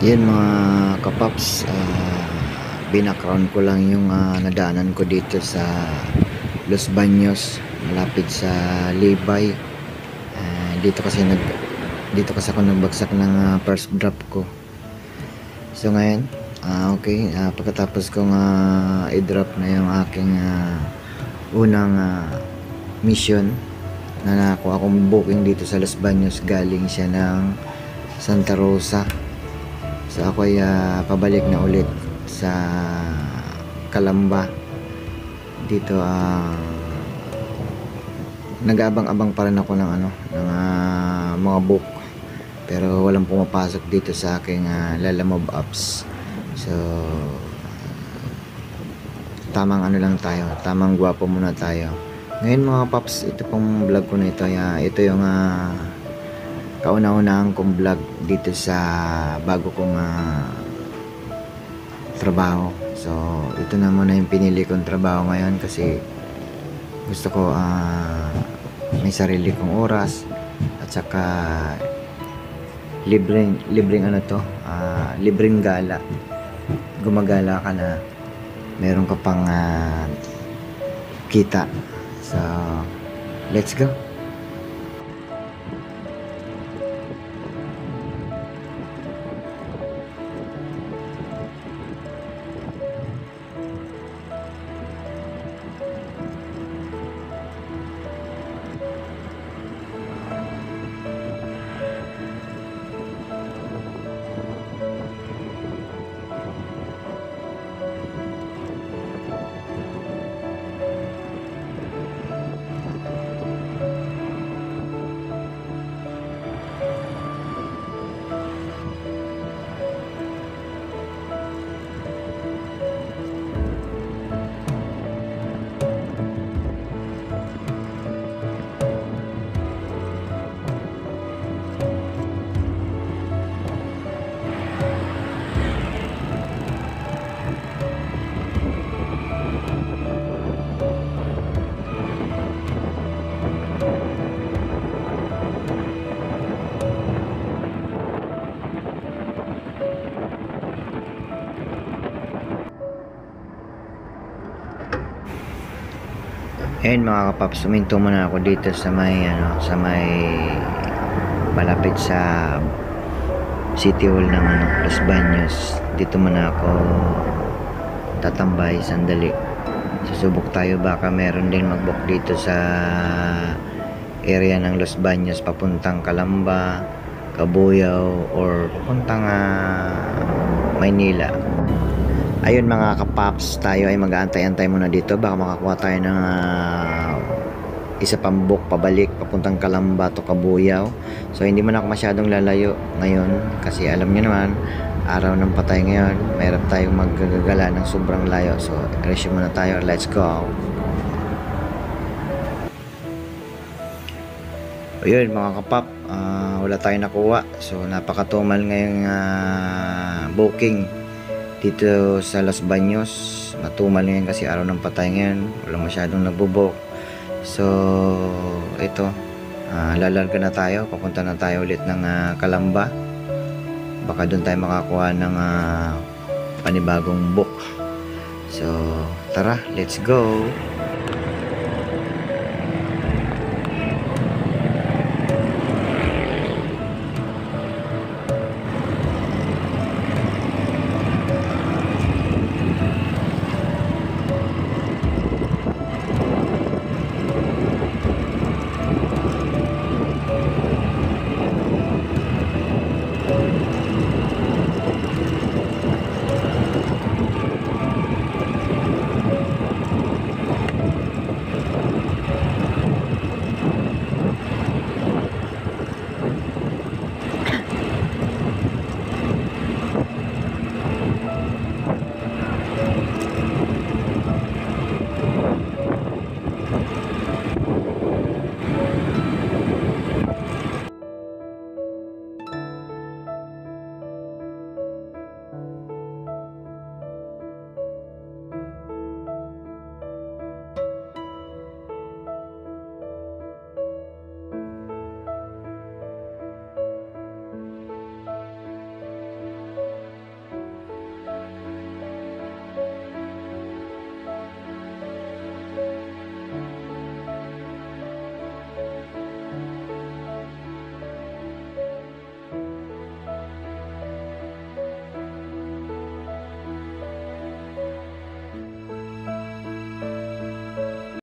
Yan mga kapaps, binakround ko lang yung nadaanan ko dito sa Los Baños, malapit sa Libay. Dito kasi ako nagbagsak ng first drop ko. So ngayon, okay, pagkatapos kong i-drop na yung aking unang mission na nakuha akong booking dito sa Los Baños, galing siya ng Santa Rosa. So ako ay pabalik na ulit sa Calamba. Dito nag-abang-abang pa rin ako ng mga book, pero walang pumapasok dito sa aking Lalamove apps. So tamang lang tayo, tamang gwapo muna tayo. Ngayon mga paps, ito pong vlog ko na ito, ito yung kauna-unahan kong vlog dito sa bago kong trabaho. So ito na muna yung pinili kong trabaho ngayon kasi gusto ko may sarili kong oras, at saka libreng gala. Gumagala ka na, meron ka pang kita. So let's go. Ayun mga kapaps, suminto muna ako dito sa may malapit sa City Hall ng Los Baños. Dito muna ako tatambay sandali. Susubok tayo, baka meron din mag-book dito sa area ng Los Baños papuntang Calamba, Cabuyao, or papuntang Maynila. Ayun mga kapaps, tayo ay mag-aantay-antay muna dito, baka makakuha tayo ng isa pang book pabalik papuntang Calamba to Cabuyao. So hindi man ako masyadong lalayo ngayon kasi alam niyo naman, araw ng patay ngayon, mayroon tayong maggagala ng sobrang layo. So resume muna tayo, let's go. Ayun mga kapap, wala tayong nakuha. So napakatumal ngayong booking dito sa Los Baños. Matumal ngayon kasi araw ng patay ngayon, wala masyadong nagbo-book. So ito, lalarga na tayo, papunta na tayo ulit ng Calamba. Baka doon tayo makakuha ng panibagong book. So tara, let's go.